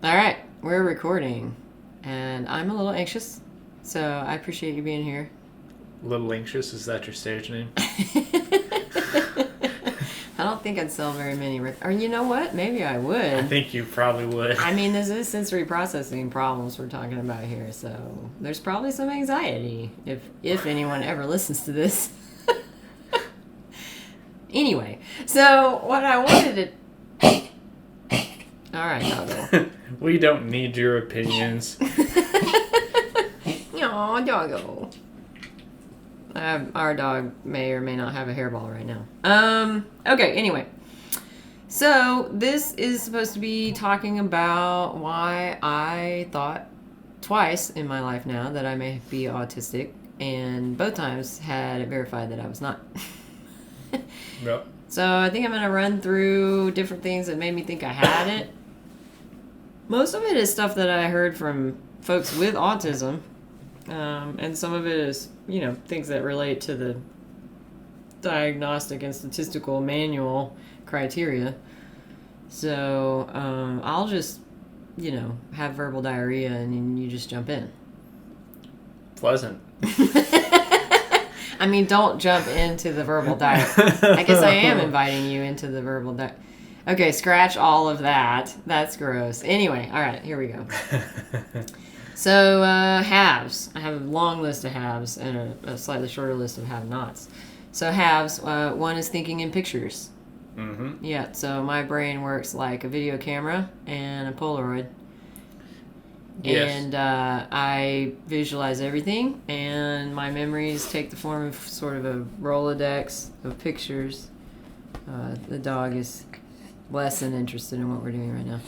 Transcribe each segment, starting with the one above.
All right, we're recording, and I'm a little anxious, so I appreciate you being here. A little anxious? Is that your stage name? I don't think I'd sell very many. Or you know what? Maybe I would. I think you probably would. I mean, this is sensory processing problems we're talking about here, so there's probably some anxiety if anyone ever listens to this. Anyway, so what I wanted to... All right, doggo. We don't need your opinions. Aw, doggo. Our dog may or may not have a hairball right now. Okay, anyway. So, this is supposed to be talking about why I thought twice in my life now that I may be autistic, and both times had it verified that I was not. Yep. So, I think I'm going to run through different things that made me think I had it. Most of it is stuff that I heard from folks with autism, and some of it is, things that relate to the diagnostic and statistical manual criteria. So I'll just, have verbal diarrhea and you just jump in. Pleasant. I mean, don't jump into the verbal diarrhea. I guess I am inviting you into the verbal diarrhea. Okay, scratch all of that. That's gross. Anyway, all right, here we go. So, haves. I have a long list of haves and a slightly shorter list of have-nots. So, haves, one is thinking in pictures. Mm-hmm. Yeah, so my brain works like a video camera and a Polaroid. Yes. And I visualize everything, and my memories take the form of sort of a Rolodex of pictures. The dog is less than interested in what we're doing right now.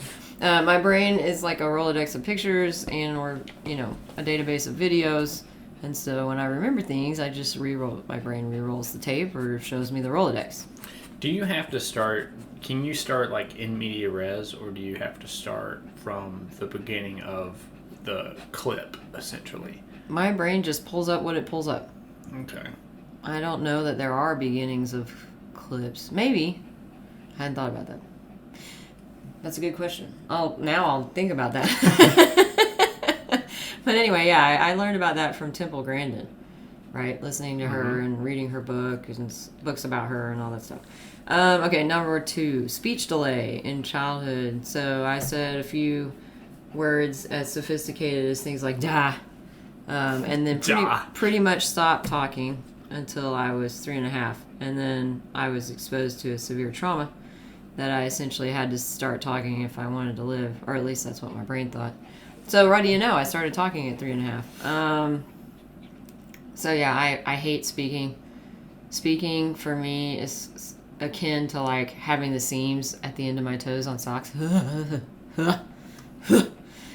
My brain is like a Rolodex of pictures or a database of videos. And so when I remember things, I just my brain re-rolls the tape or shows me the Rolodex. Do you have to can you start like in media res, or do you have to start from the beginning of the clip, essentially? My brain just pulls up what it pulls up. Okay. I don't know that there are beginnings of clips. Maybe. I hadn't thought about that. That's a good question. I'll think about that. But anyway, yeah, I learned about that from Temple Grandin, right? Listening to her and reading her book and books about her and all that stuff. Okay, number 2, speech delay in childhood. So I said a few words as sophisticated as things like da, and then pretty much stopped talking until I was 3.5, and then I was exposed to a severe trauma that I essentially had to start talking if I wanted to live, or at least that's what my brain thought. So, what do you know? I started talking at 3.5. So, yeah, I hate speaking. Speaking, for me, is akin to, like, having the seams at the end of my toes on socks.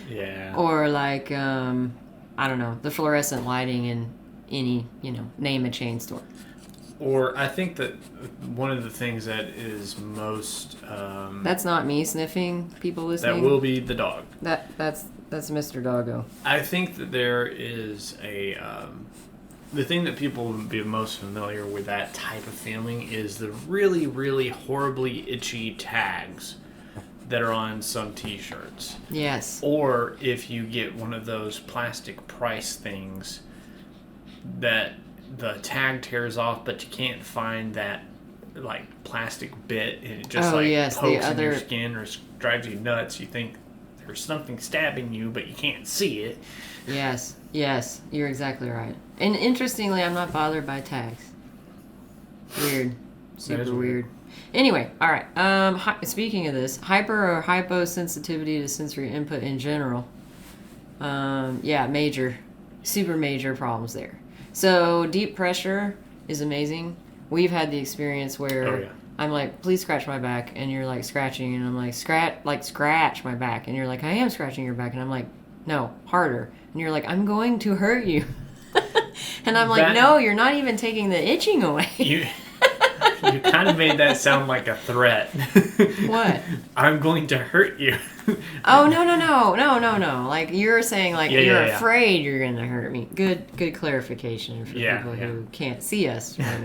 Yeah. Or, like, I don't know, the fluorescent lighting in any, name a chain store. Or I think that one of the things that is most... that's not me sniffing, people listening. That will be the dog. That's Mr. Doggo. I think that there is a... the thing that people will be most familiar with that type of feeling is the really, really horribly itchy tags that are on some t-shirts. Yes. Or if you get one of those plastic price things that the tag tears off, but you can't find that like plastic bit, and it just pokes in your skin or drives you nuts. You think there's something stabbing you, but you can't see it. Yes, you're exactly right. And interestingly, I'm not bothered by tags. Weird. Super weird. Anyway, all right. Speaking of this, hyper or hyposensitivity to sensory input in general. Super major problems there. So deep pressure is amazing. We've had the experience where I'm like, please scratch my back, and you're like scratching, and I'm like, scratch my back, and you're like, I am scratching your back, and I'm like, no, harder, and you're like, I'm going to hurt you, and I'm like, no, you're not even taking the itching away. You kind of made that sound like a threat. What? I'm going to hurt you. Oh, no. Like, you're saying, like, you're afraid you're going to hurt me. Good clarification for people who can't see us right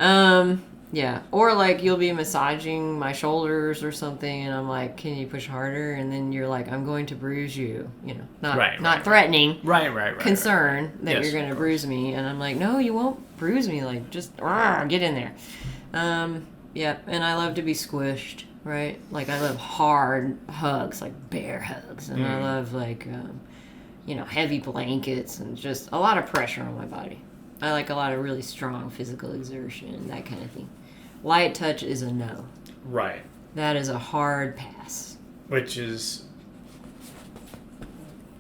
now. Yeah. Or like you'll be massaging my shoulders or something and I'm like, can you push harder? And then you're like, I'm going to bruise you. You know, not threatening. Right. Concern that Yes, you're going to of bruise me. And I'm like, no, you won't bruise me. Like, just get in there. Yeah. And I love to be squished, right? Like, I love hard hugs, like bear hugs. And I love like, heavy blankets and just a lot of pressure on my body. I like a lot of really strong physical exertion, that kind of thing. Light touch is a no. Right. That is a hard pass. Which is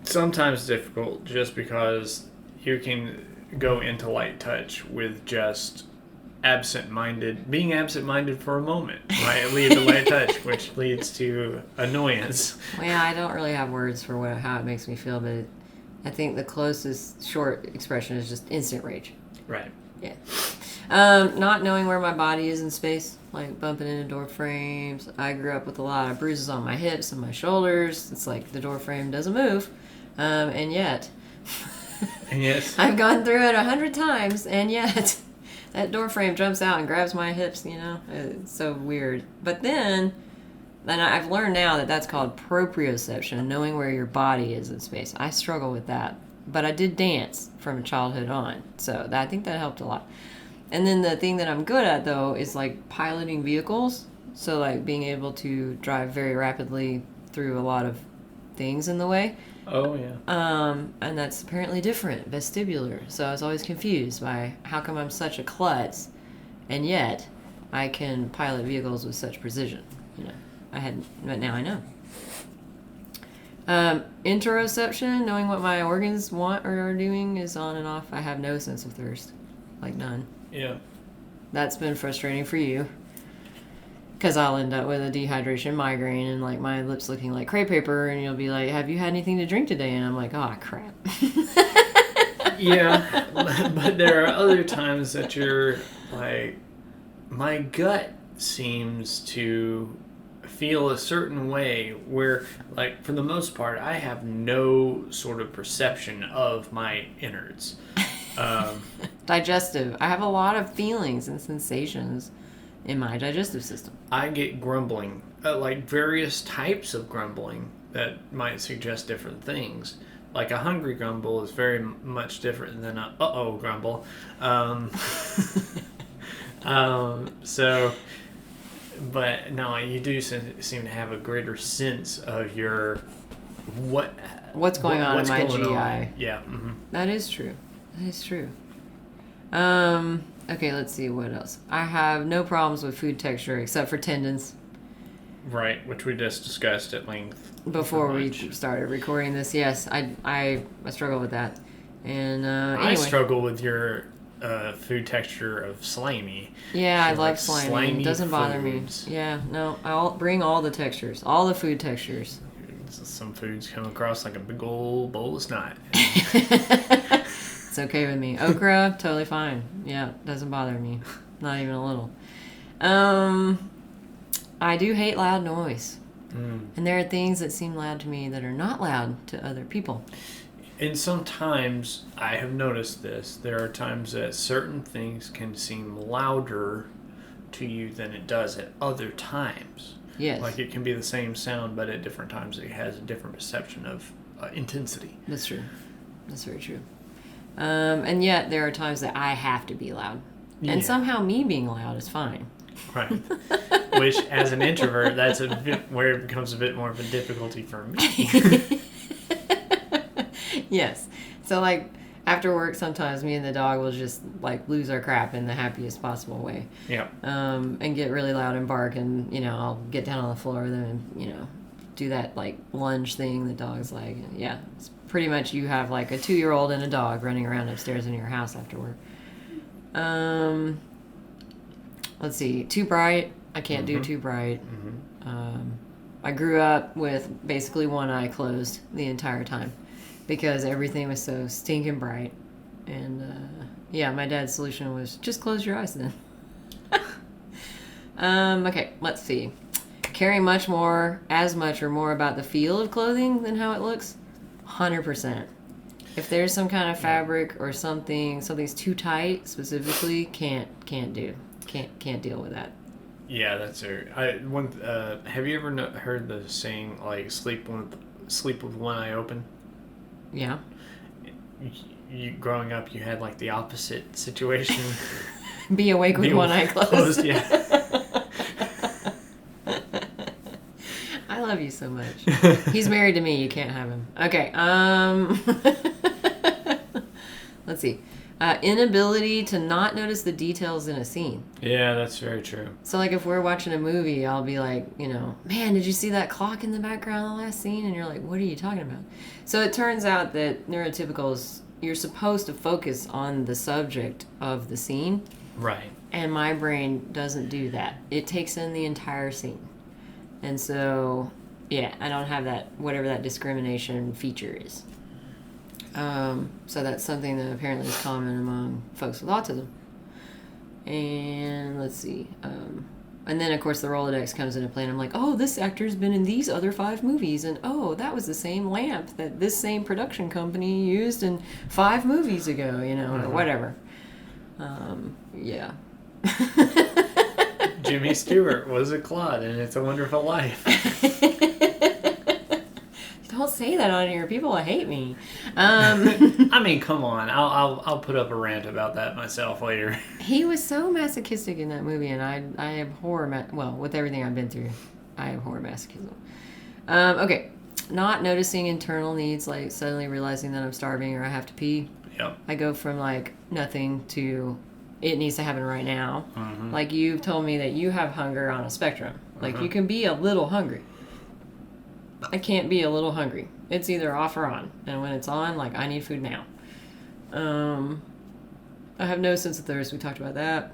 sometimes difficult just because you can go into light touch with just being absent-minded for a moment might lead to light touch, which leads to annoyance. Well, yeah, I don't really have words for how it makes me feel, but I think the closest short expression is just instant rage. Right. Yeah. Not knowing where my body is in space, like bumping into door frames. I grew up with a lot of bruises on my hips and my shoulders. It's like the door frame doesn't move, and yet, I've gone through it 100 times, and yet that door frame jumps out and grabs my hips. It's so weird. But then I've learned now that that's called proprioception, knowing where your body is in space. I struggle with that, but I did dance from childhood on, so I think that helped a lot. And then the thing that I'm good at, though, is like piloting vehicles. So like being able to drive very rapidly through a lot of things in the way. Oh, yeah. And that's apparently different, vestibular. So I was always confused by how come I'm such a klutz, and yet I can pilot vehicles with such precision. But now I know. Interoception, knowing what my organs want or are doing, is on and off. I have no sense of thirst, like none. Yeah. That's been frustrating for you. Because I'll end up with a dehydration migraine and like my lips looking like crepe paper, and you'll be like, have you had anything to drink today? And I'm like, oh, crap. Yeah, but there are other times that you're like, my gut seems to feel a certain way where, like, for the most part, I have no sort of perception of my innards. Digestive. I have a lot of feelings and sensations in my digestive system. I get grumbling, like various types of grumbling that might suggest different things. Like a hungry grumble is very much different than a uh-oh grumble. But no, you do seem to have a greater sense of what's going on in my GI. Yeah. Mm-hmm. That is true. Okay, let's see what else. I have no problems with food texture except for tendons. Right, which we just discussed at length before we started recording this. Yes, I struggle with that. And anyway. I struggle with your food texture of slimy. Yeah, I love slimy. It doesn't bother me. Yeah, no, I'll bring all the textures, all the food textures. Some foods come across like a big old bowl of snot. It's okay with me. Okra, totally fine. Yeah, doesn't bother me. Not even a little. I do hate loud noise. And there are things that seem loud to me that are not loud to other people. And sometimes, I have noticed this, there are times that certain things can seem louder to you than it does at other times. Yes. Like it can be the same sound, but at different times it has a different perception of intensity. That's true. That's very true. And yet there are times that I have to be loud. Yeah. And somehow me being loud is fine. Right. Which, as an introvert, that's a bit where it becomes a bit more of a difficulty for me. Yes. So, like, after work, sometimes me and the dog will just, like, lose our crap in the happiest possible way. Yeah. And get really loud and bark, and, I'll get down on the floor with them and, do that, like, lunge thing the dog's like. And, yeah. It's pretty much you have, like, a 2-year-old and a dog running around upstairs in your house after work. Let's see. Too bright. I can't do too bright. I grew up with basically one eye closed the entire time because everything was so stinking bright. And, my dad's solution was just close your eyes then. Okay, let's see. Caring as much or more about the feel of clothing than how it looks? 100%. If there's some kind of fabric or something's too tight, specifically, can't do. Can't deal with that. Yeah, that's her. Have you ever heard the saying like sleep with one eye open? Yeah. You growing up, you had like the opposite situation. Be awake with one eye closed. Yeah. I love you so much. He's married to me. You can't have him. Okay. Let's see. Inability to not notice the details in a scene. Yeah, that's very true. So, like, if we're watching a movie, I'll be like, man, did you see that clock in the background in the last scene? And you're like, what are you talking about? So it turns out that neurotypicals, you're supposed to focus on the subject of the scene. Right. And my brain doesn't do that. It takes in the entire scene. And so, yeah, I don't have that, whatever that discrimination feature is. So that's something that apparently is common among folks with autism. And let's see. And then, of course, the Rolodex comes into play, and I'm like, oh, this actor's been in these other 5 movies, and oh, that was the same lamp that this same production company used in 5 movies ago, or whatever. Yeah. Jimmy Stewart was a clod, and It's a Wonderful Life. Don't say that on here. People will hate me. I mean, come on. I'll put up a rant about that myself later. He was so masochistic in that movie, and I abhor with everything I've been through, I abhor masochism. Okay, not noticing internal needs, like suddenly realizing that I'm starving or I have to pee. Yep. I go from like nothing to it needs to happen right now. Mm-hmm. Like you've told me that you have hunger on a spectrum. Like you can be a little hungry. I can't be a little hungry. It's either off or on. And when it's on, like, I need food now. I have no sense of thirst. We talked about that.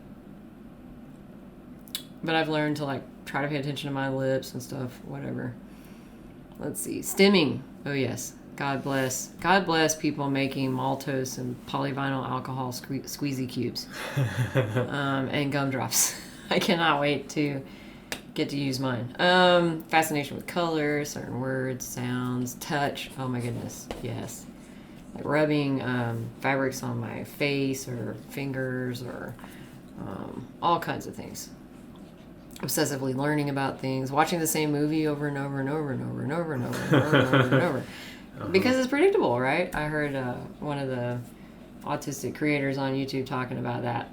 But I've learned to, like, try to pay attention to my lips and stuff. Whatever. Let's see. Stimming. Oh, yes. God bless. God bless people making maltose and polyvinyl alcohol squeezy cubes. And gumdrops. I cannot wait to get to use mine. Fascination with color, certain words, sounds, touch. Oh my goodness, yes. Like rubbing fabrics on my face or fingers or all kinds of things. Obsessively learning about things, watching the same movie over and over and over and over and over and over and over and over and over. Because it's predictable, right? I heard one of the autistic creators on YouTube talking about that.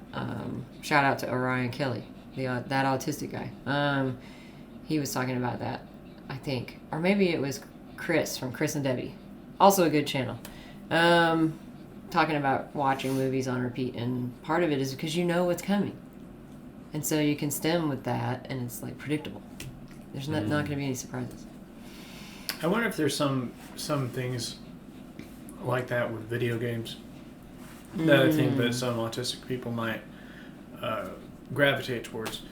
Shout out to Orion Kelly. That autistic guy. He was talking about that, I think. Or maybe it was Chris from Chris and Debbie. Also a good channel. Talking about watching movies on repeat. And part of it is because you know what's coming. And so you can stem with that, and it's like predictable. There's not going to be any surprises. I wonder if there's some things like that with video games that I think that some autistic people might gravitate towards.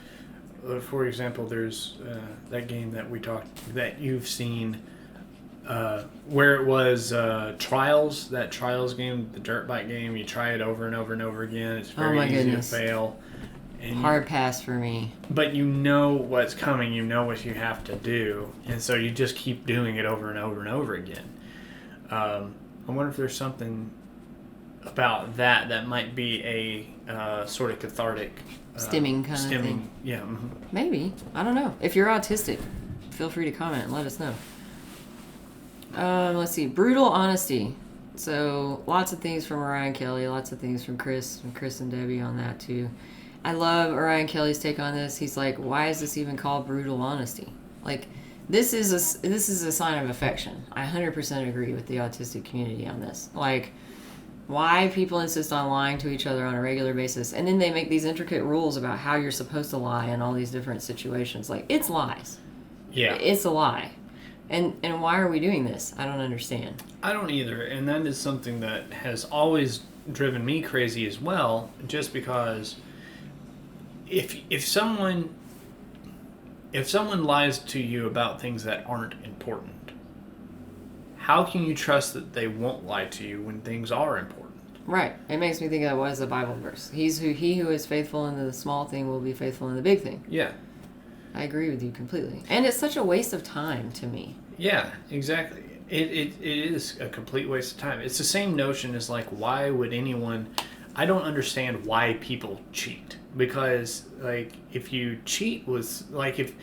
For example, there's that game that you've seen where it was Trials, that Trials game, the dirt bike game. You try it over and over and over again. It's very easy to fail. And hard pass for me. But you know what's coming. You know what you have to do. And so you just keep doing it over and over and over again. I wonder if there's something about that might be a sort of cathartic stimming kind of thing. Yeah. Mm-hmm. Maybe. I don't know. If you're autistic, feel free to comment and let us know. Let's see. Brutal honesty. So lots of things from Orion Kelly, lots of things from Chris and Debbie on that too. I love Orion Kelly's take on this. He's like, why is this even called brutal honesty? Like, this is a sign of affection. I 100% agree with the autistic community on this. Like, why people insist on lying to each other on a regular basis, and then they make these intricate rules about how you're supposed to lie in all these different situations. Like, it's lies. Yeah. It's a lie. And why are we doing this? I don't understand. I don't either. And that is something that has always driven me crazy as well, just because if someone lies to you about things that aren't important, how can you trust that they won't lie to you when things are important? Right. It makes me think that was a Bible verse. He who is faithful in the small thing will be faithful in the big thing. Yeah. I agree with you completely. And it's such a waste of time to me. Yeah, exactly. It is a complete waste of time. It's the same notion as like, why would anyone... I don't understand why people cheat. because like if you cheat with like if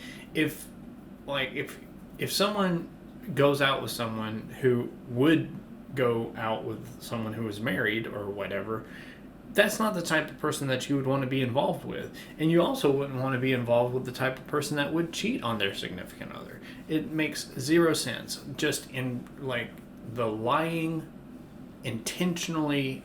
someone goes out with someone who would go out with someone who is married or whatever, that's not the type of person that you would want to be involved with. And you also wouldn't want to be involved with the type of person that would cheat on their significant other. It makes zero sense. Just in like the lying, intentionally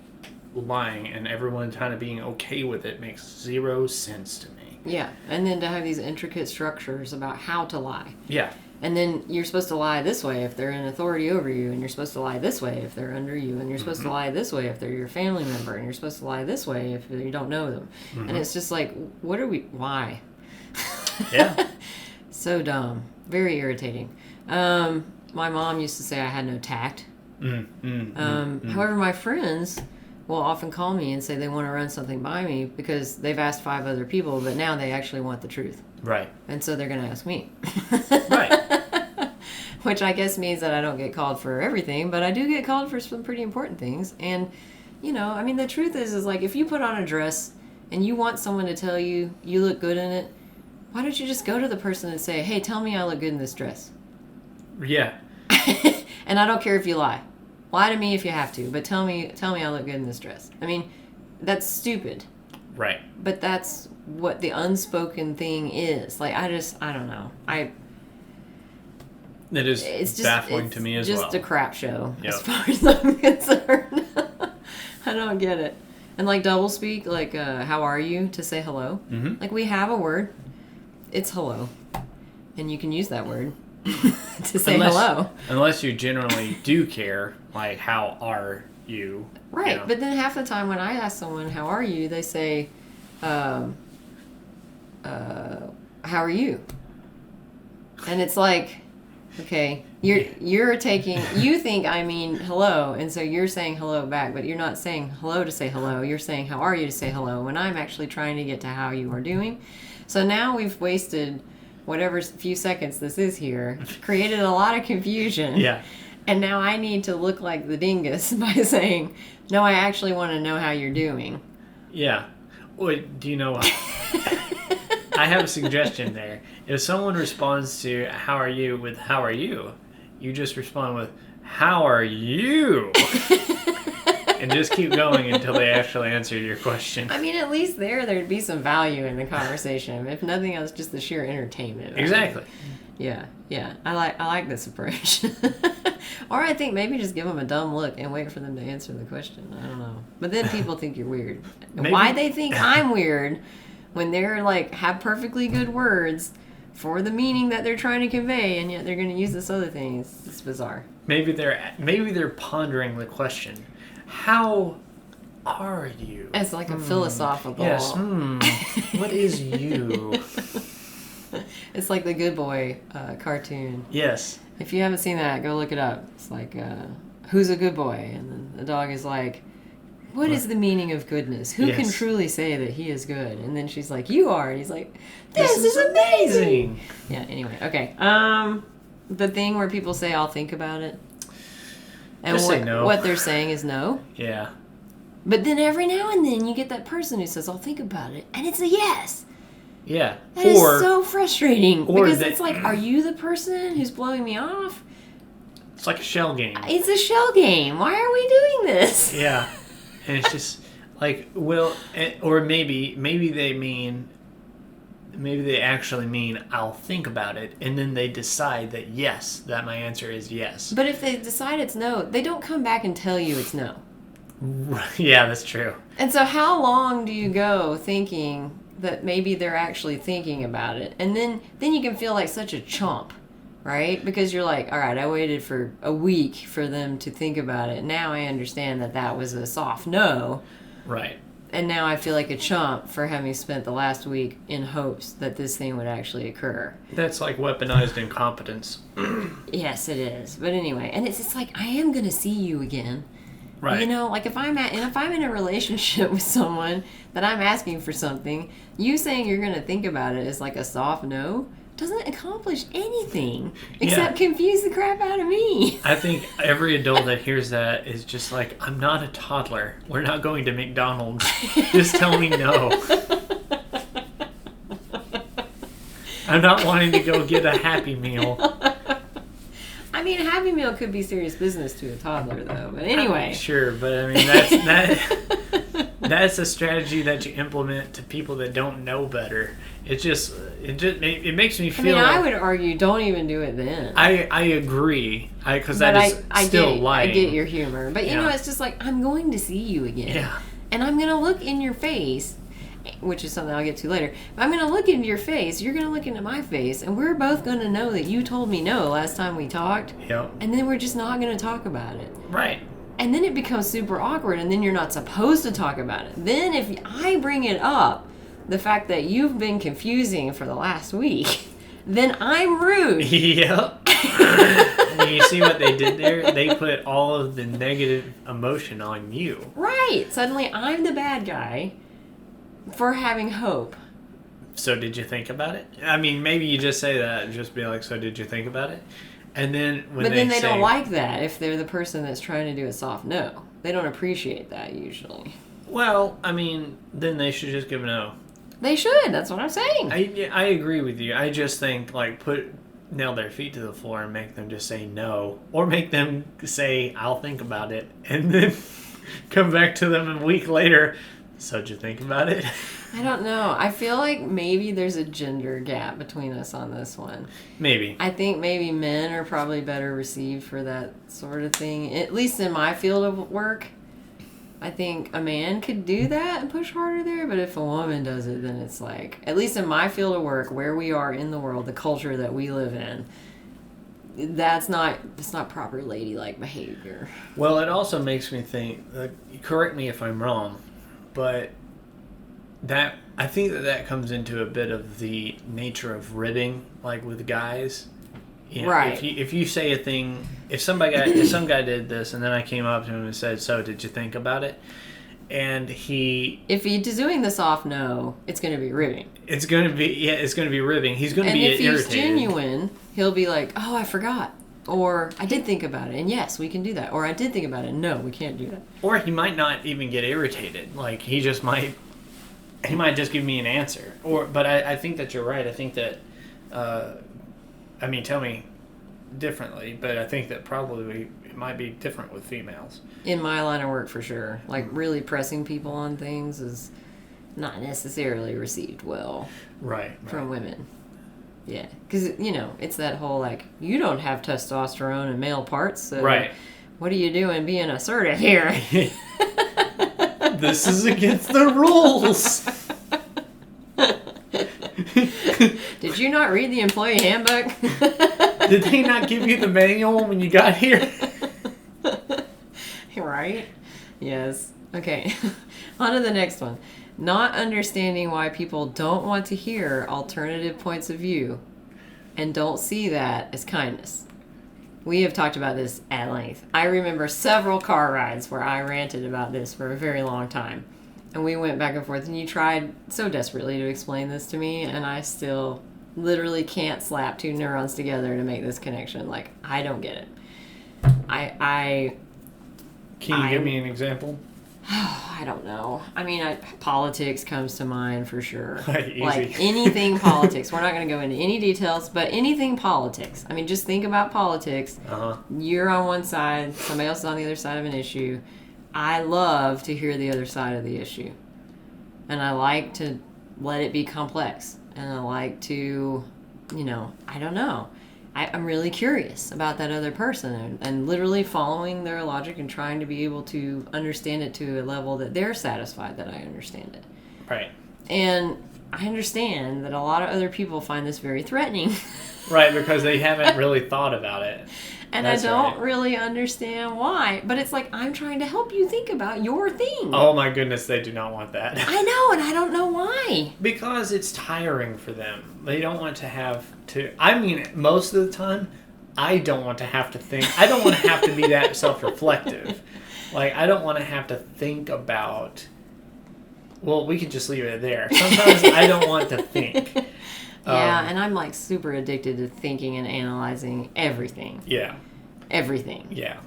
lying, and everyone kind of being okay with it makes zero sense to me. Yeah, and then to have these intricate structures about how to lie. Yeah. And then you're supposed to lie this way if they're in authority over you, and you're supposed to lie this way if they're under you, and you're supposed to lie this way if they're your family member, and you're supposed to lie this way if you don't know them. And it's just like, why? Yeah. So dumb. Very irritating. My mom used to say I had no tact. However, my friends will often call me and say they want to run something by me because they've asked 5 other people, but now they actually want the truth. Right. And so they're going to ask me. Right. Which I guess means that I don't get called for everything, but I do get called for some pretty important things. And, I mean, the truth is like if you put on a dress and you want someone to tell you you look good in it, why don't you just go to the person and say, hey, tell me I look good in this dress? Yeah. And I don't care if you lie. Lie to me if you have to, but tell me I look good in this dress. I mean, that's stupid. Right. But that's what the unspoken thing is. Like, I don't know. It is baffling to me as well. It's just a crap show, Yep. as far as I'm concerned. I don't get it. And like doublespeak, like how are you to say hello. Mm-hmm. Like we have a word. It's hello. And you can use that word to say hello. Unless you generally do care, like how are you? Right. But then half the time when I ask someone, how are you, they say, how are you? And it's like, okay, you think I mean hello, and so you're saying hello back, but you're not saying hello to say hello. You're saying how are you to say hello, when I'm actually trying to get to how you are doing. So now we've wasted whatever few seconds this is here, created a lot of confusion. Yeah. And now I need to look like the dingus by saying, no, I actually want to know how you're doing. Yeah. Wait, do you know what? I have a suggestion there. If someone responds to how are you with how are you, you just respond with how are you? And just keep going until they actually answer your question. I mean, at least there'd be some value in the conversation. If nothing else, just the sheer entertainment. Exactly. Yeah. I like this approach. Or I think maybe just give them a dumb look and wait for them to answer the question. I don't know. But then people think you're weird. Why they think I'm weird when they're like have perfectly good words for the meaning that they're trying to convey, and yet they're going to use this other thing. It's bizarre. Maybe they're pondering the question. How are you? It's like a philosophical. Yes. What is you? It's like the Good Boy cartoon. Yes. If you haven't seen that, go look it up. It's like, who's a good boy? And then the dog is like, what is the meaning of goodness? Who can truly say that he is good? And then she's like, you are. And he's like, this is amazing. Yeah, anyway. Okay. The thing where people say, I'll think about it. And Just say no. What they're saying is no. Yeah. But then every now and then you get that person who says, I'll think about it. And it's a yes. Yeah. That is so frustrating. Because it's like, are you the person who's blowing me off? It's like a shell game. It's a shell game. Why are we doing this? Yeah. And it's just like, well, or maybe they actually mean I'll think about it, and then they decide that yes, that my answer is yes. But if they decide it's no, they don't come back and tell you it's no. Yeah, that's true. And so how long do you go thinking that maybe they're actually thinking about it? And then you can feel like such a chump, right? Because you're like, all right, I waited for a week for them to think about it. Now I understand that was a soft no. Right. And now I feel like a chump for having spent the last week in hopes that this thing would actually occur. That's like weaponized incompetence. Yes, it is. But anyway, and it's just like, I am going to see you again. Right. You know, like if I'm in a relationship with someone that I'm asking for something, you saying you're going to think about it is like a soft no. Doesn't accomplish anything except confuse the crap out of me. I think every adult that hears that is just like, I'm not a toddler. We're not going to McDonald's. Just tell me no. I'm not wanting to go get a Happy Meal. I mean, a Happy Meal could be serious business to a toddler, though. But anyway. Sure, but I mean, that's a strategy that you implement to people that don't know better. It makes me feel. I mean, I would argue don't even do it then. I agree, because that is still lying. I get your humor, but you know, it's just like I'm going to see you again, yeah, and I'm gonna look in your face, which is something I'll get to later. But I'm gonna look into your face. You're gonna look into my face, and we're both gonna know that you told me no last time we talked. Yep. And then we're just not gonna talk about it. Right. And then it becomes super awkward, and then you're not supposed to talk about it. Then if I bring it up, the fact that you've been confusing for the last week, then I'm rude. Yep. You see what they did there? They put all of the negative emotion on you. Right. Suddenly I'm the bad guy for having hope. So did you think about it? I mean, maybe you just say that and just be like, so did you think about it? And then but then they don't like that if they're the person that's trying to do a soft no. They don't appreciate that usually. Well, I mean, then they should just give a no. They should. That's what I'm saying. I agree with you. I just think, like, nail their feet to the floor and make them just say no. Or make them say, I'll think about it. And then come back to them a week later. So did you think about it? I don't know. I feel like maybe there's a gender gap between us on this one. Maybe. I think maybe men are probably better received for that sort of thing. At least in my field of work. I think a man could do that and push harder there, but if a woman does it, then it's like, at least in my field of work, where we are in the world, the culture that we live in, it's not proper ladylike behavior. Well, it also makes me think, correct me if I'm wrong, but I think that comes into a bit of the nature of ribbing, like with guys. You know, right. If you say a thing, if some guy did this, and then I came up to him and said, "So, did you think about it?" And if he's doing the soft no, it's going to be ribbing. It's going to be ribbing. He's going to be irritated. And if he's genuine, he'll be like, "Oh, I forgot," or "I did think about it, and yes, we can do that," or "I did think about it, and no, we can't do that." Or he might not even get irritated. Like he might just give me an answer. But I think that you're right. I think that. I mean, tell me differently, but I think that probably it might be different with females. In my line of work, for sure. Like, really pressing people on things is not necessarily received well. Right. From women. Yeah. Because, it's that whole, like, you don't have testosterone in male parts, so right. What are you doing being assertive here? This is against the rules. Did you not read the employee handbook? Did they not give you the manual when you got here? Right? Yes. Okay. On to the next one. Not understanding why people don't want to hear alternative points of view and don't see that as kindness. We have talked about this at length. I remember several car rides where I ranted about this for a very long time. And we went back and forth, and you tried so desperately to explain this to me, and I still literally can't slap two neurons together to make this connection. Like, I don't get it. Can you give me an example? I don't know. I mean, politics comes to mind for sure. Easy. Like anything politics. We're not going to go into any details, but anything politics. I mean, just think about politics. Uh-huh. You're on one side, somebody else is on the other side of an issue. I love to hear the other side of the issue. And I like to let it be complex. And I like to, I don't know. I'm really curious about that other person and literally following their logic and trying to be able to understand it to a level that they're satisfied that I understand it. Right. And I understand that a lot of other people find this very threatening. Right, because they haven't really thought about it. And I don't really understand why. But it's like, I'm trying to help you think about your thing. Oh my goodness, they do not want that. I know, and I don't know why. Because it's tiring for them. They don't want to have to... I mean, most of the time, I don't want to have to think. I don't want to have to be that self-reflective. Like, I don't want to have to think about... Well, we could just leave it there. Sometimes I don't want to think. Yeah, and I'm like super addicted to thinking and analyzing everything. Yeah. Everything. Yeah.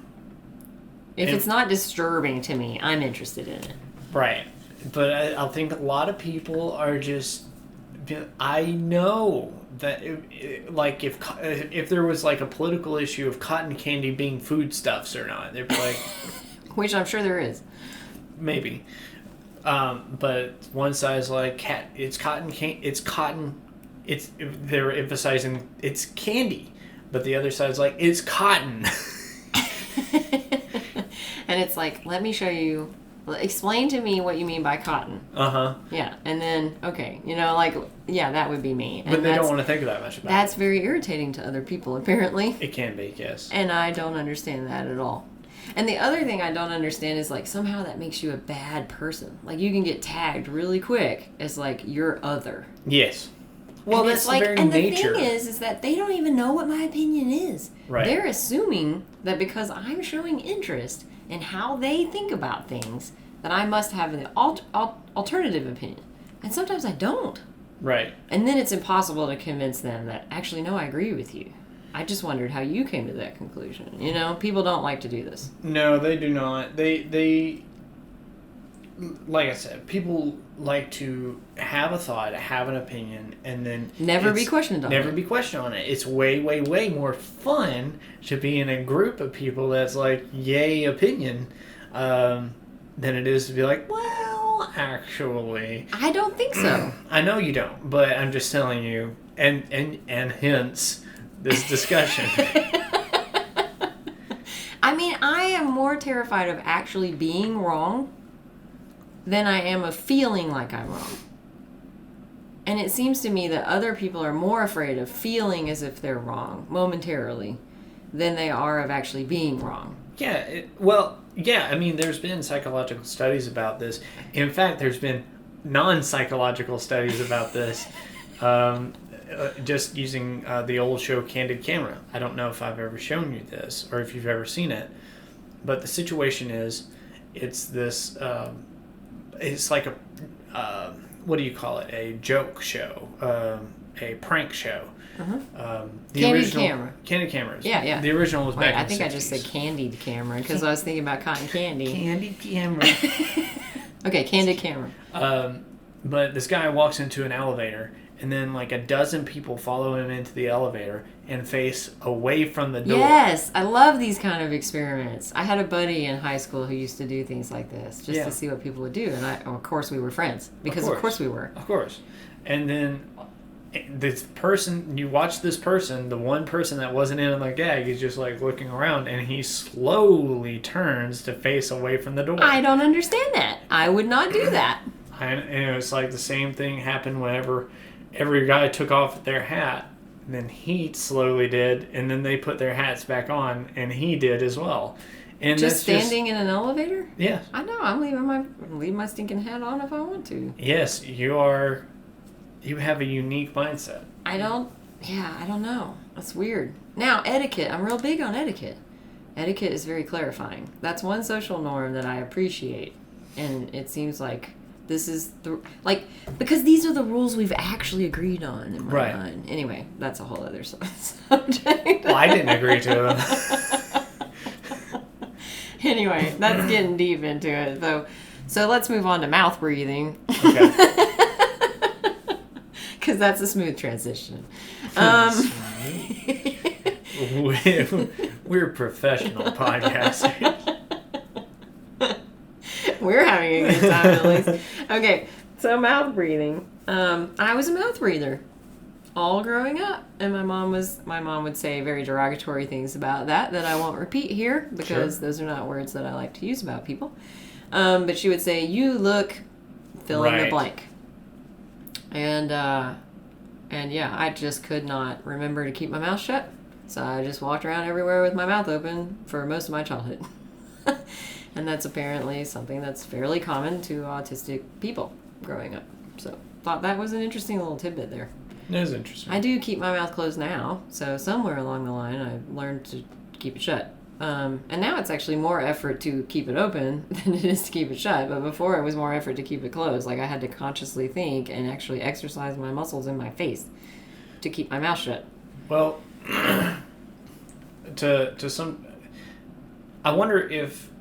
If it's not disturbing to me, I'm interested in it. Right. But I think a lot of people are just I know that if there was like a political issue of cotton candy being foodstuffs or not, they'd be like, which I'm sure there is. maybe. But one side's like, it's cotton. They're emphasizing it's candy, but the other side's like, it's cotton. And it's like, let me show you. Explain to me what you mean by cotton. Yeah, and then okay, that would be me. And but they don't want to think that much about that's it. very irritating to other people, apparently. It can be, yes. And I don't understand that at all. And the other thing I don't understand is like somehow that makes you a bad person. Like you can get tagged really quick as like you're other. Yes. Well, and that's it's like, the very and the nature. thing is that they don't even know what my opinion is. Right. They're assuming that because I'm showing interest in how they think about things, that I must have an alternative opinion. And sometimes I don't. Right. And then it's impossible to convince them that, actually, no, I agree with you. I just wondered how you came to that conclusion. People don't like to do this. No, they do not. They like I said, people like to have a thought, have an opinion, and then never be questioned on it. Never be questioned on it. It's way, way, way more fun to be in a group of people that's like, yay, opinion, than it is to be like, well, actually. I don't think so. I know you don't, but I'm just telling you, and hence this discussion. I mean, I am more terrified of actually being wrong than I am of feeling like I'm wrong. And it seems to me that other people are more afraid of feeling as if they're wrong momentarily than they are of actually being wrong. Yeah, I mean, there's been psychological studies about this. In fact, there's been non-psychological studies about this. Just using the old show Candid Camera. I don't know if I've ever shown you this or if you've ever seen it, but the situation is, it's this. It's like a what do you call it? A joke show, a prank show. The Candid original Camera. Candid Cameras. Yeah. The original was back in the 60s. I think I just said Candied Camera because I was thinking about cotton candy. Candid Camera. Okay, Candid Camera. But this guy walks into an elevator, and then like a dozen people follow him into the elevator and face away from the door. Yes, I love these kind of experiments. I had a buddy in high school who used to do things like this just to see what people would do. And of course we were friends because of course we were. Of course. And then this person, you watch this person, the one person that wasn't in on the gag is just like looking around, and he slowly turns to face away from the door. I don't understand that. I would not do that. And it's like the same thing happened whenever every guy took off their hat. And then he slowly did, and then they put their hats back on, and he did as well. And just standing in an elevator? Yeah. I know. I'm leaving my stinking hat on if I want to. Yes, you are. You have a unique mindset. I don't know. That's weird. Now, etiquette. I'm real big on etiquette. Etiquette is very clarifying. That's one social norm that I appreciate. And it seems like this is because these are the rules we've actually agreed on in my mind. Anyway, that's a whole other subject. Well, I didn't agree to them. Anyway, that's getting deep into it. So let's move on to mouth breathing. Okay. Because that's a smooth transition. We're professional podcasters. We're having a good time at least. Okay, so mouth breathing. I was a mouth breather all growing up, and my mom would say very derogatory things about that I won't repeat here because those are not words that I like to use about people. But she would say, "You look fill in the blank," and yeah, I just could not remember to keep my mouth shut, so I just walked around everywhere with my mouth open for most of my childhood. And that's apparently something that's fairly common to autistic people growing up. So thought that was an interesting little tidbit there. It is interesting. I do keep my mouth closed now, so somewhere along the line I learned to keep it shut. And now it's actually more effort to keep it open than it is to keep it shut. But before it was more effort to keep it closed. Like I had to consciously think and actually exercise my muscles in my face to keep my mouth shut. Well, to some, I wonder if,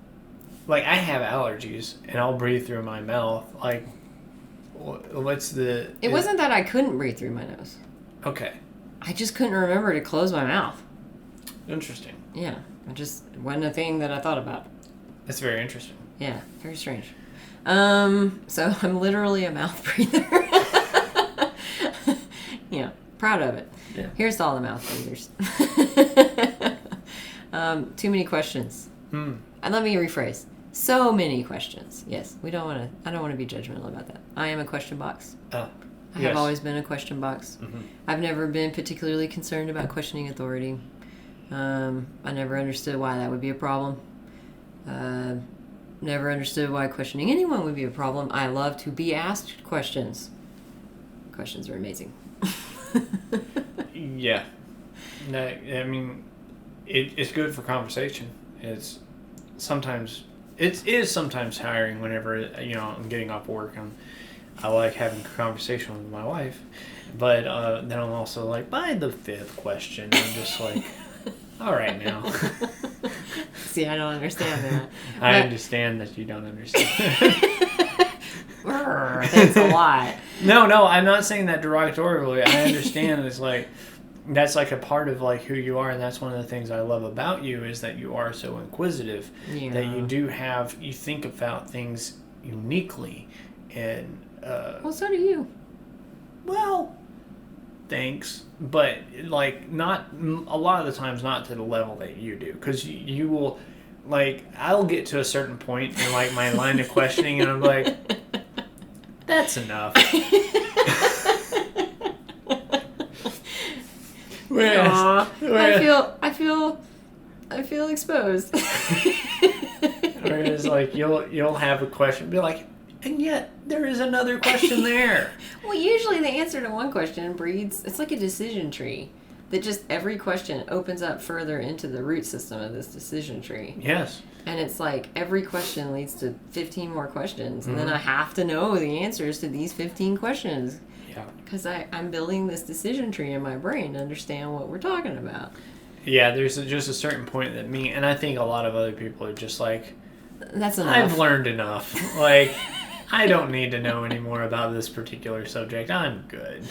like, I have allergies and I'll breathe through my mouth. Like, What's the... It wasn't that I couldn't breathe through my nose. Okay. I just couldn't remember to close my mouth. Interesting. Yeah. It just wasn't a thing that I thought about. That's very interesting. Yeah. Very strange. So I'm literally a mouth breather. Yeah. Proud of it. Yeah. Here's to all the mouth breathers. Too many questions. And let me rephrase. So many questions. Yes, I don't want to be judgmental about that. I am a question box. I have always been a question box. Mm-hmm. I've never been particularly concerned about questioning authority. I never understood why that would be a problem. Never understood why questioning anyone would be a problem. I love to be asked questions. Questions are amazing. Yeah. No, I mean, it's good for conversation. It is sometimes tiring whenever, I'm getting off work and I like having a conversation with my wife. But then I'm also like, by the fifth question, I'm just like, all right now. See, I don't understand that. I understand that you don't understand. Thanks a lot. No, I'm not saying that derogatorily. I understand. It's like, that's like a part of like who you are, and that's one of the things I love about you is that you are so inquisitive. Yeah. That you think about things uniquely, and well, so do you. Well, thanks, but like not a lot of the times, not to the level that you do, because you will, like, I'll get to a certain point in like my line of questioning, and I'm like, that's enough. I feel exposed. Whereas, like, you'll have a question, be like, and yet there is another question there. Well, usually the answer to one question breeds. It's like a decision tree. That just every question opens up further into the root system of this decision tree. Yes. And it's like every question leads to 15 more questions, and then I have to know the answers to these 15 questions. Yeah. Because I'm building this decision tree in my brain to understand what we're talking about. Yeah, there's just a certain point that and I think a lot of other people are just like, that's enough. I've learned enough. Like, I don't need to know any more about this particular subject. I'm good.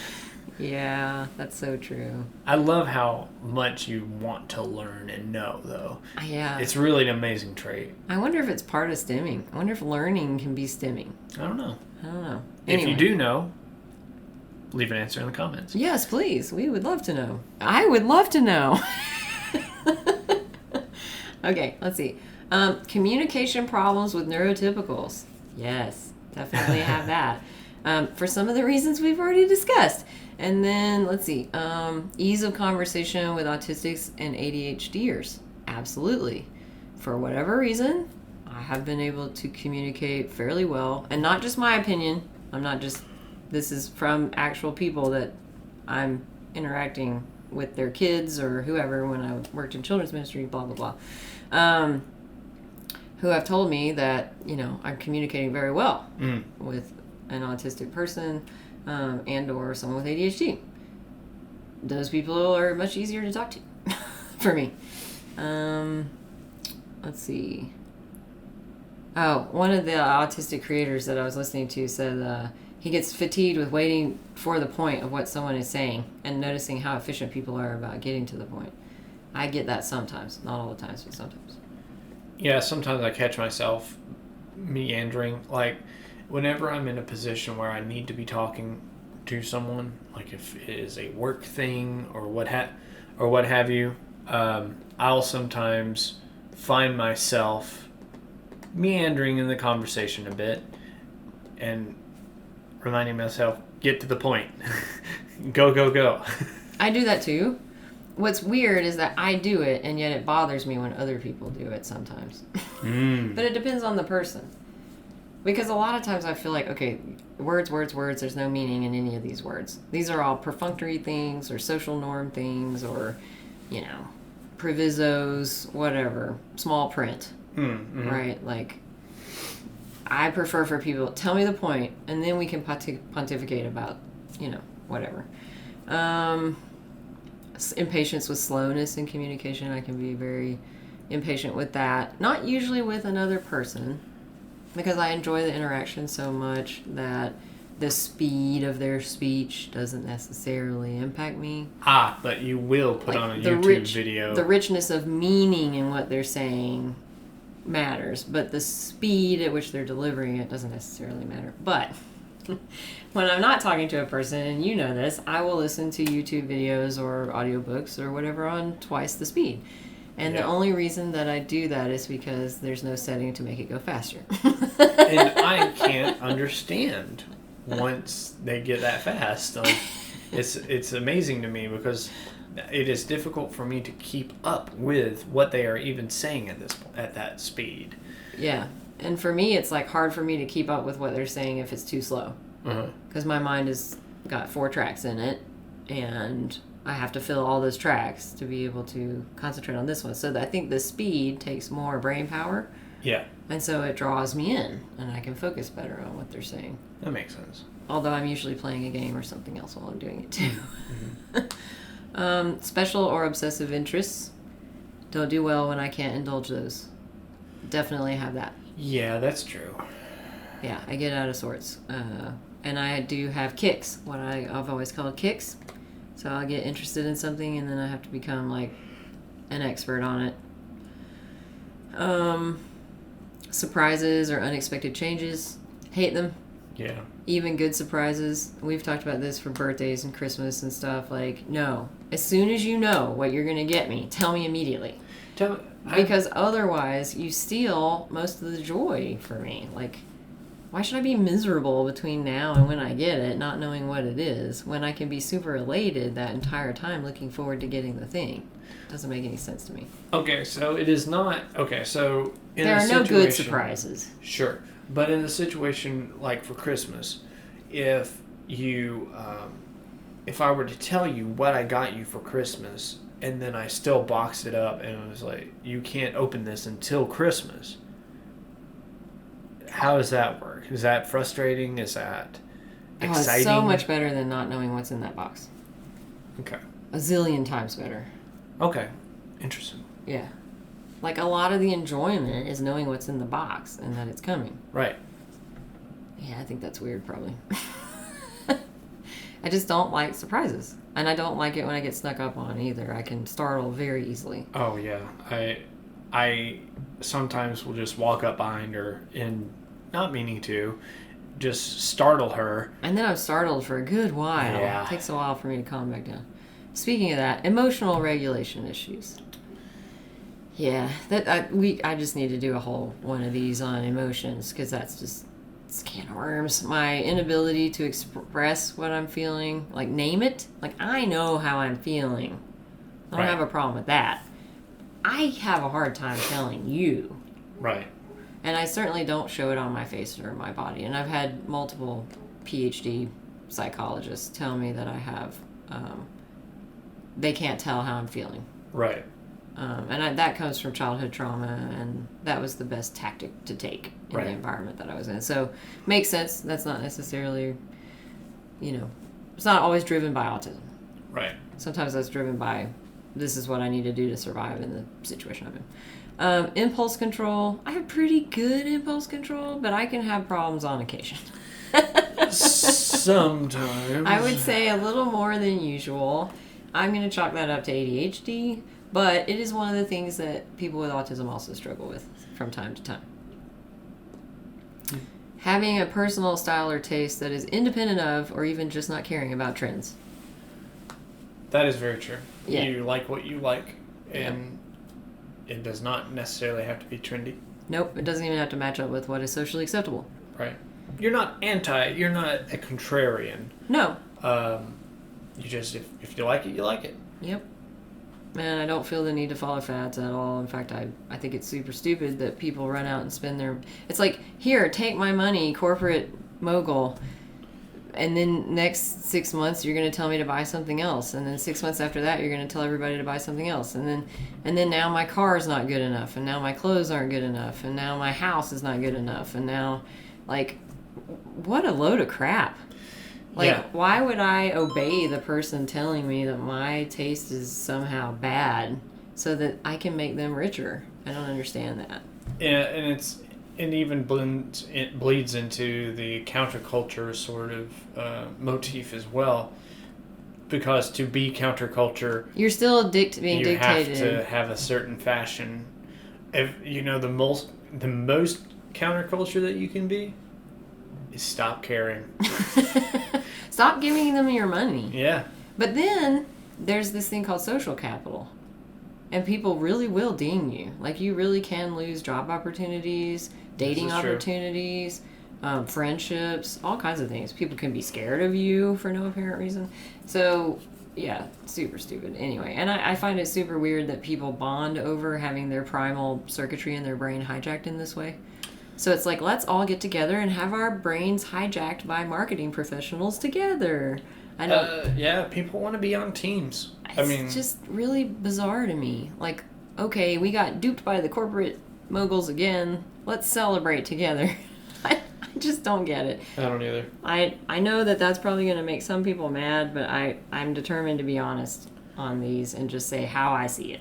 Yeah, that's so true. I love how much you want to learn and know, though. Yeah. It's really an amazing trait. I wonder if it's part of stimming. I wonder if learning can be stimming. I don't know. Anyway. If you do know, leave an answer in the comments. Yes, please. We would love to know. I would love to know. Okay, let's see. Communication problems with neurotypicals. Yes, definitely have that. For some of the reasons we've already discussed. And then, let's see, ease of conversation with autistics and ADHDers. Absolutely. For whatever reason, I have been able to communicate fairly well. And not just my opinion. This is from actual people that I'm interacting with their kids or whoever when I worked in children's ministry, blah, blah, blah. Who have told me that, I'm communicating very well with an autistic person and or someone with ADHD. Those people are much easier to talk to for me. Let's see. Oh, one of the autistic creators that I was listening to said he gets fatigued with waiting for the point of what someone is saying and noticing how efficient people are about getting to the point. I get that sometimes. Not all the times, but sometimes. Yeah, sometimes I catch myself meandering. Like, whenever I'm in a position where I need to be talking to someone, like if it is a work thing or what have you, I'll sometimes find myself meandering in the conversation a bit and reminding myself, get to the point. Go. I do that too. What's weird is that I do it, and yet it bothers me when other people do it sometimes. But it depends on the person. Because a lot of times I feel like, okay, words, there's no meaning in any of these words. These are all perfunctory things or social norm things or, provisos, whatever, small print, right? Like, I prefer for people, tell me the point, and then we can pontificate about, whatever. Impatience with slowness in communication. I can be very impatient with that. Not usually with another person, because I enjoy the interaction so much that the speed of their speech doesn't necessarily impact me. But you will put on a the YouTube video. The richness of meaning in what they're saying matters, but the speed at which they're delivering it doesn't necessarily matter. But when I'm not talking to a person, and you know this, I will listen to YouTube videos or audiobooks or whatever on twice the speed. And the only reason that I do that is because there's no setting to make it go faster. And I can't understand once they get that fast. Like, it's amazing to me because it is difficult for me to keep up with what they are even saying at that speed. Yeah. And for me, it's like hard for me to keep up with what they're saying if it's too slow. Because my mind has got 4 tracks in it, and I have to fill all those tracks to be able to concentrate on this one. So I think the speed takes more brain power. Yeah. And so it draws me in, and I can focus better on what they're saying. That makes sense. Although I'm usually playing a game or something else while I'm doing it too. Special or obsessive interests. Don't do well when I can't indulge those. Definitely have that. Yeah, that's true. Yeah, I get out of sorts. And I do have kicks, what I've always called kicks. So I'll get interested in something and then I have to become like an expert on it. Surprises or unexpected changes. Hate them. Yeah. Even good surprises. We've talked about this for birthdays and Christmas and stuff. Like, no. As soon as you know what you're going to get me, tell me immediately. Because otherwise, you steal most of the joy for me. Like, why should I be miserable between now and when I get it, not knowing what it is, when I can be super elated that entire time looking forward to getting the thing? Doesn't make any sense to me. Okay, so it is not... Okay, so... There are no good surprises. Sure. But in a situation like for Christmas, if you... if I were to tell you what I got you for Christmas, and then I still boxed it up, and it was like, you can't open this until Christmas... How does that work? Is that frustrating? Is that exciting? It's so much better than not knowing what's in that box. Okay. A zillion times better. Okay. Interesting. Yeah. Like, a lot of the enjoyment is knowing what's in the box and that it's coming. Right. Yeah, I think that's weird, probably. I just don't like surprises. And I don't like it when I get snuck up on, either. I can startle very easily. Oh, yeah. I sometimes will just walk up behind her and, not meaning to, just startle her. And then I'm startled for a good while. Yeah. It takes a while for me to calm back down. Speaking of that, emotional regulation issues. Yeah, I just need to do a whole one of these on emotions, because that's just, it's a can of worms. My inability to express what I'm feeling, like name it. Like, I know how I'm feeling. I don't have a problem with that. I have a hard time telling you. Right. And I certainly don't show it on my face or my body. And I've had multiple PhD psychologists tell me that I have, they can't tell how I'm feeling. Right. And that comes from childhood trauma, and that was the best tactic to take in the environment that I was in. So, makes sense. That's not necessarily, it's not always driven by autism. Right. Sometimes that's driven by, this is what I need to do to survive in the situation I'm in. Impulse control. I have pretty good impulse control, but I can have problems on occasion. Sometimes. I would say a little more than usual. I'm going to chalk that up to ADHD, but it is one of the things that people with autism also struggle with from time to time. Having a personal style or taste that is independent of, or even just not caring about trends. That is very true. Yeah. You like what you like, and it does not necessarily have to be trendy. Nope, it doesn't even have to match up with what is socially acceptable. Right. You're not a contrarian. No. You just, if you like it, you like it. Yep. Man, I don't feel the need to follow fads at all. In fact, I think it's super stupid that people run out and spend their... It's like, here, take my money, corporate mogul. And then next 6 months, you're going to tell me to buy something else. And then 6 months after that, you're going to tell everybody to buy something else. And then now my car is not good enough. And now my clothes aren't good enough. And now my house is not good enough. And now, like, what a load of crap. Like, why would I obey the person telling me that my taste is somehow bad so that I can make them richer? I don't understand that. Yeah, and it even bleeds into the counterculture sort of motif as well. Because to be counterculture, you're still being you dictated. have to have a certain fashion. If you know the most counterculture that you can be is stop caring. Stop giving them your money. Yeah. But then there's this thing called social capital. And people really will ding you. Like, you really can lose job opportunities, dating opportunities, friendships, all kinds of things. People can be scared of you for no apparent reason. So, yeah, super stupid. Anyway, and I find it super weird that people bond over having their primal circuitry in their brain hijacked in this way. So it's like, let's all get together and have our brains hijacked by marketing professionals together. I don't. Yeah, people want to be on teams. It's just really bizarre to me. Like, okay, we got duped by the corporate moguls again. Let's celebrate together. I just don't get it. I don't either. I know that that's probably going to make some people mad, but I'm determined to be honest on these and just say how I see it.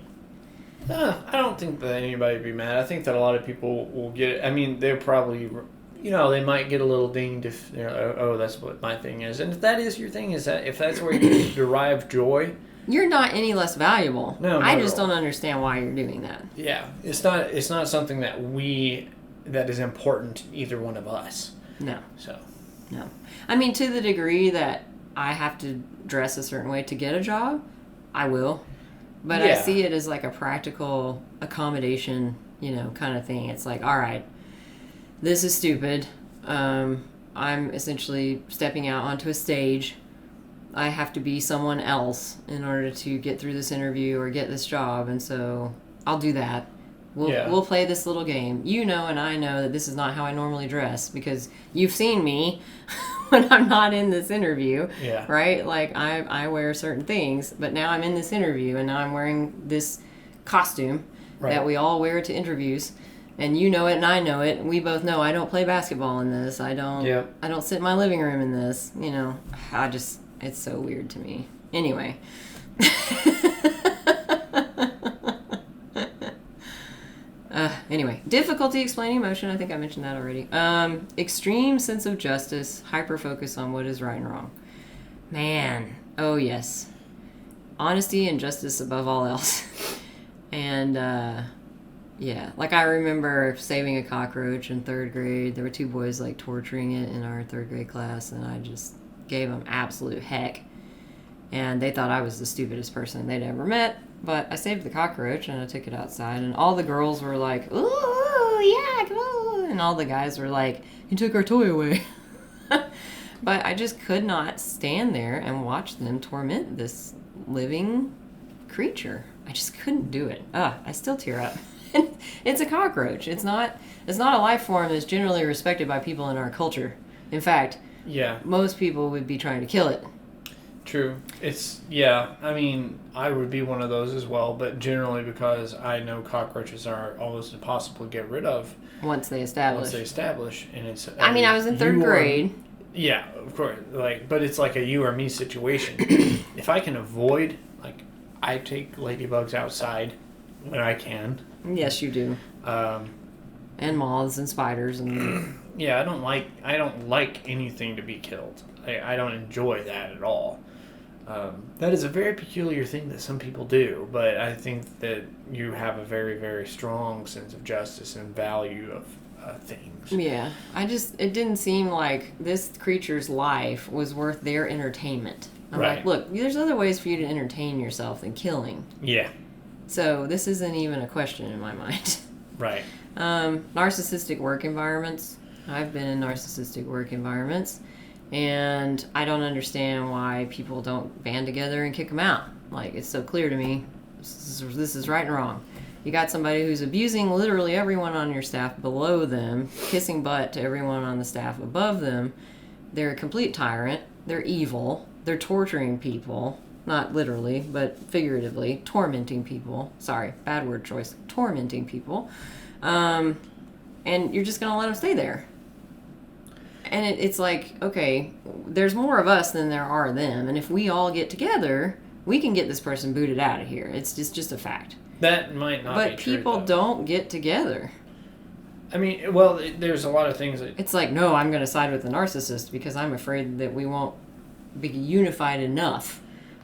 I don't think that anybody would be mad. I think that a lot of people will get it. I mean, they're probably, they might get a little dinged if they're like, oh, that's what my thing is. And if that is your thing, if that's where you derive joy, you're not any less valuable. No, I just don't understand why you're doing that. Yeah, it's not something that is important to either one of us. No. So. No. I mean, to the degree that I have to dress a certain way to get a job, I will. But I see it as like a practical accommodation, kind of thing. It's like, all right, this is stupid. I'm essentially stepping out onto a stage. I have to be someone else in order to get through this interview or get this job. And so I'll do that. We'll play this little game. You know and I know that this is not how I normally dress because you've seen me when I'm not in this interview, right? Like, I wear certain things, but now I'm in this interview, and now I'm wearing this costume that we all wear to interviews, and you know it and I know it, and we both know I don't play basketball in this. I don't sit in my living room in this. It's so weird to me. Anyway. Anyway, difficulty explaining emotion. I think I mentioned that already. Extreme sense of justice. Hyper focus on what is right and wrong. Man. Oh, yes. Honesty and justice above all else. And, yeah. Like, I remember saving a cockroach in 3rd grade. There were 2 boys, like, torturing it in our 3rd grade class. And I just gave them absolute heck. And they thought I was the stupidest person they'd ever met. But I saved the cockroach, and I took it outside, and all the girls were like, ooh, yeah, come on. And all the guys were like, you took our toy away. But I just could not stand there and watch them torment this living creature. I just couldn't do it. I still tear up. It's a cockroach. It's not a life form that's generally respected by people in our culture. In fact, most people would be trying to kill it. True. I mean, I would be one of those as well, but generally because I know cockroaches are almost impossible to get rid of. Once they establish. And it's... I was in 3rd grade. Yeah, of course. But it's like a you or me situation. If I can avoid, I take ladybugs outside when I can. Yes, you do. And moths and spiders and... Yeah, I don't like anything to be killed. I don't enjoy that at all. That is a very peculiar thing that some people do, but I think that you have a very, very strong sense of justice and value of things. Yeah, it didn't seem like this creature's life was worth their entertainment. I'm like, look, there's other ways for you to entertain yourself than killing. Yeah. So this isn't even a question in my mind. Right. Narcissistic work environments. I've been in narcissistic work environments. And I don't understand why people don't band together and kick them out. Like, it's so clear to me. This is right and wrong. You got somebody who's abusing literally everyone on your staff below them, kissing butt to everyone on the staff above them. They're a complete tyrant. They're evil. They're torturing people. Not literally, but figuratively. Tormenting people. Sorry, bad word choice. Tormenting people. And you're just going to let them stay there. And it's like, okay, there's more of us than there are them. And if we all get together, we can get this person booted out of here. It's just a fact. That might not be true. But people don't get together. I mean, well, there's a lot of things that... It's like, no, I'm going to side with the narcissist because I'm afraid that we won't be unified enough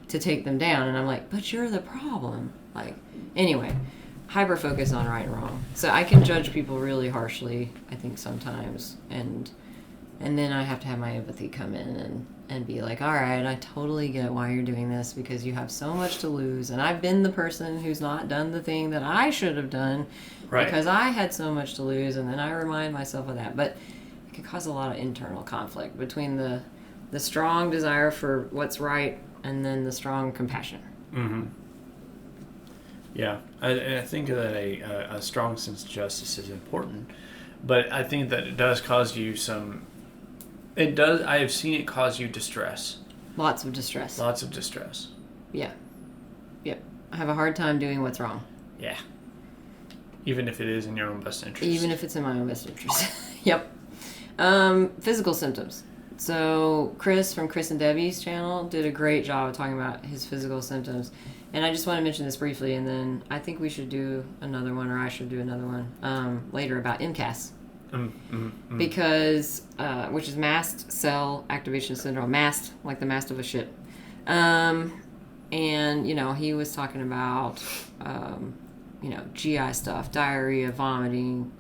to take them down. And I'm like, but you're the problem. Like, anyway, hyper focus on right and wrong. So I can judge people really harshly, I think, sometimes. And then I have to have my empathy come in and be like, all right, I totally get why you're doing this because you have so much to lose. And I've been the person who's not done the thing that I should have done because I had so much to lose. And then I remind myself of that. But it can cause a lot of internal conflict between the strong desire for what's right and then the strong compassion. Mm-hmm. Yeah, I think that a strong sense of justice is important. But I think that it does cause you some... It does. I have seen it cause you distress. Lots of distress. Lots of distress. Yeah. Yep. I have a hard time doing what's wrong. Yeah. Even if it is in your own best interest. Even if it's in my own best interest. Yep. Physical symptoms. So Chris from Chris and Debbie's channel did a great job of talking about his physical symptoms. And I just want to mention this briefly, and then I think we should do another one, or I should do another one later about MCAS. Because, which is mast cell activation syndrome. Mast, like the mast of a ship. And, he was talking about, GI stuff, diarrhea, vomiting,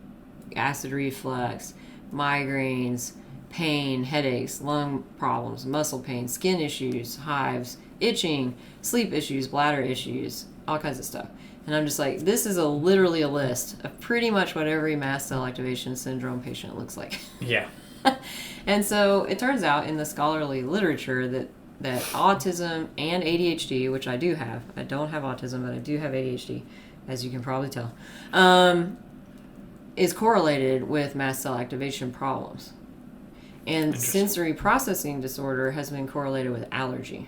acid reflux, migraines, pain, headaches, lung problems, muscle pain, skin issues, hives, itching, sleep issues, bladder issues, all kinds of stuff. And I'm just like, this is literally a list of pretty much what every mast cell activation syndrome patient looks like. Yeah. And so it turns out in the scholarly literature that autism and ADHD, which I do have, I don't have autism, but I do have ADHD, as you can probably tell, is correlated with mast cell activation problems. And sensory processing disorder has been correlated with allergy.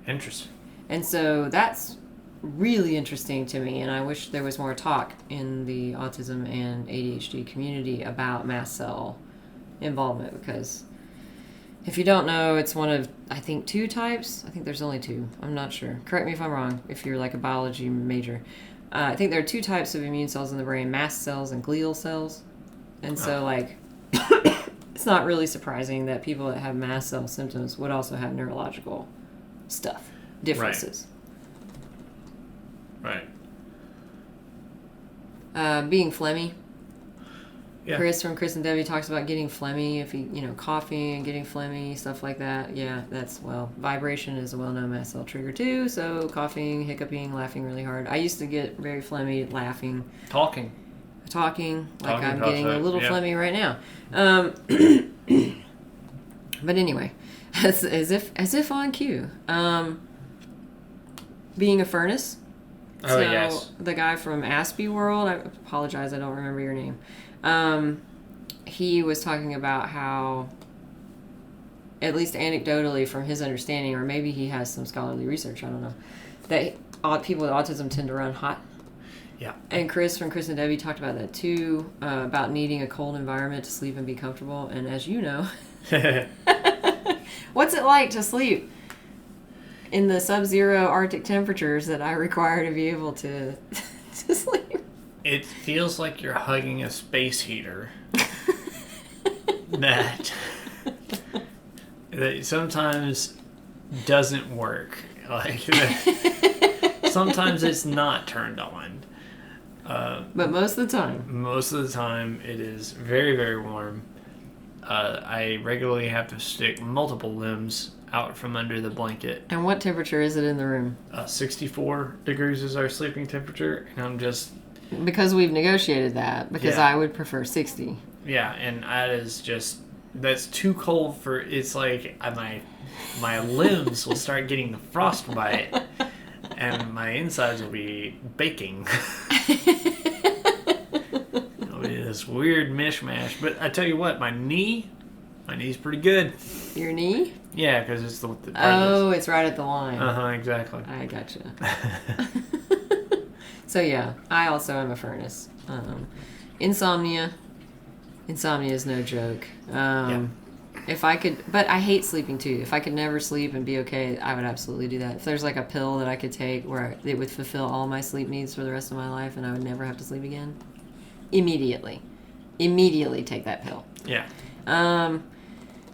Interesting. And so that's really interesting to me, and I wish there was more talk in the autism and ADHD community about mast cell involvement, because if you don't know, it's one of, I think, 2 types. I think there's only 2. I'm not sure. Correct me if I'm wrong, if you're like a biology major. I think there are 2 types of immune cells in the brain, mast cells and glial cells. And so, it's not really surprising that people that have mast cell symptoms would also have neurological stuff, differences. Right. Being phlegmy. Yeah. Chris from Chris and Debbie talks about getting phlegmy, if you coughing and getting phlegmy, stuff like that. Yeah, vibration is a well-known mast cell trigger too. So coughing, hiccuping, laughing really hard. I used to get very phlegmy laughing. Talking, like I'm getting a little phlegmy right now. But anyway, as if on cue. Being a furnace. Oh, yes. The guy from Aspie World, I apologize, I don't remember your name. He was talking about how, at least anecdotally from his understanding, or maybe he has some scholarly research, I don't know, that people with autism tend to run hot. Yeah. And Chris from Chris and Debbie talked about that too, about needing a cold environment to sleep and be comfortable. And as you know, what's it like to sleep in the sub-zero Arctic temperatures that I require to be able to sleep? It feels like you're hugging a space heater that sometimes doesn't work. Like sometimes it's not turned on. But most of the time. Most of the time it is very, very warm. I regularly have to stick multiple limbs out from under the blanket. And what temperature is it in the room? 64 degrees is our sleeping temperature, and I'm just... Because we've negotiated that, because I would prefer 60. Yeah, and that is just... That's too cold for... It's like my limbs will start getting the frostbite, and my insides will be baking. It'll be this weird mishmash. But I tell you what, my knee's pretty good. Your knee? Yeah, because it's the it's right at the line. Exactly. I gotcha. So yeah, I also am a furnace. Insomnia is no joke. If I could, but I hate sleeping too. If I could never sleep and be okay, I would absolutely do that. If there's like a pill that I could take where it would fulfill all my sleep needs for the rest of my life and I would never have to sleep again, immediately. immediately take that pill. Yeah.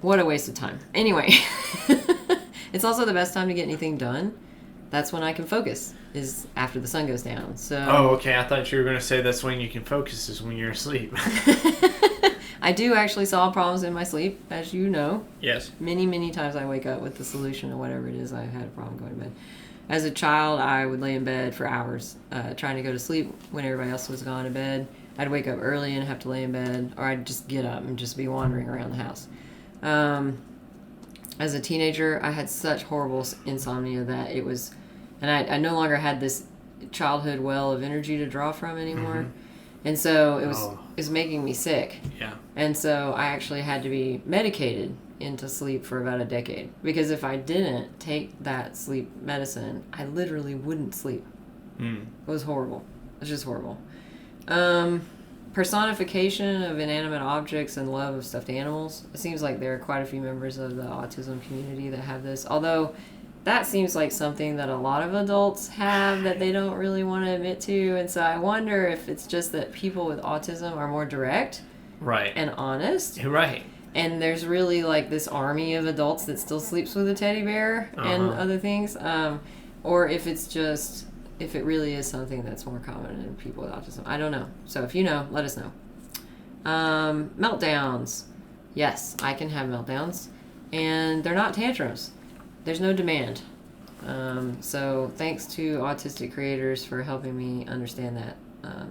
What a waste of time. Anyway, it's also the best time to get anything done. That's when I can focus, is after the sun goes down. So. Oh, okay. I thought you were going to say that's when you can focus, is when you're asleep. I do actually solve problems in my sleep, as you know. Yes. Many, many times I wake up with the solution to whatever it is I had a problem going to bed. As a child, I would lay in bed for hours trying to go to sleep when everybody else was gone to bed. I'd wake up early and have to lay in bed, or I'd just get up and just be wandering around the house. As a teenager, I had such horrible insomnia that it was... And I no longer had this childhood well of energy to draw from anymore. Mm-hmm. And so it was making me sick. Yeah. And so I actually had to be medicated into sleep for about a decade. Because if I didn't take that sleep medicine, I literally wouldn't sleep. It was horrible. It was just horrible. Personification of inanimate objects and love of stuffed animals. It seems like there are quite a few members of the autism community that have this. Although that seems like something that a lot of adults have that they don't really want to admit to. And so I wonder if it's just that people with autism are more direct, right, and honest. Right. And there's really like this army of adults that still sleeps with a teddy bear and other things. Or if it's just, if it really is something that's more common in people with autism. I don't know. So if you know, let us know. Meltdowns. Yes, I can have meltdowns. And they're not tantrums. There's no demand. So thanks to autistic creators for helping me understand that.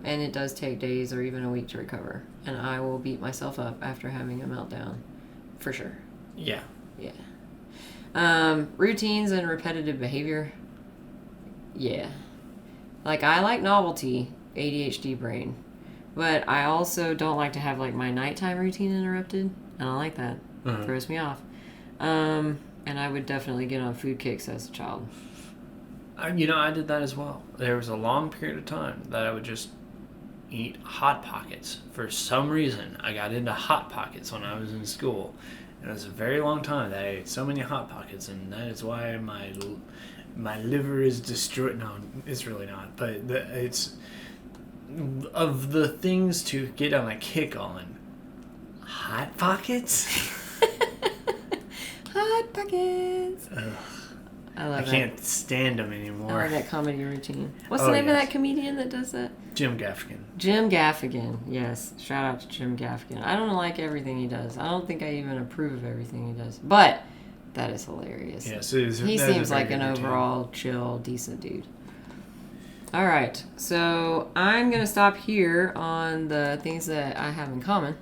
And it does take days or even a week to recover. And I will beat myself up after having a meltdown. For sure. Yeah. Yeah. Routines and repetitive behavior. Yeah. Like, I like novelty, ADHD brain. But I also don't like to have, like, my nighttime routine interrupted. I don't like that. It throws me off. And I would definitely get on food kicks as a child. I did that as well. There was a long period of time that I would just eat Hot Pockets. For some reason, I got into Hot Pockets when I was in school. And it was a very long time that I ate so many Hot Pockets, and that is why my liver is destroyed. No, it's really not. But it's... Of the things to get on a kick on, Hot Pockets? Hot Pockets. Ugh. I love I that. can't stand them anymore. I love that comedy routine. What's the name of that comedian that does that? Jim Gaffigan. Jim Gaffigan. Yes. Shout out to Jim Gaffigan. I don't like everything he does. I don't think I even approve of everything he does. But that is hilarious. Yes, he seems like an overall chill, decent dude. All right. So I'm going to stop here on the things that I have in common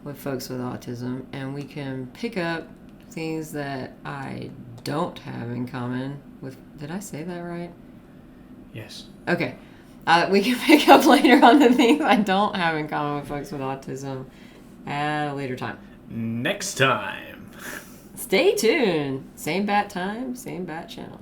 with folks with autism. And we can pick up things that I don't have in common with... Did I say that right? Yes. Okay. We can pick up later on the things I don't have in common with folks with autism at a later time. Next time. Stay tuned. Same bat time, same bat channel.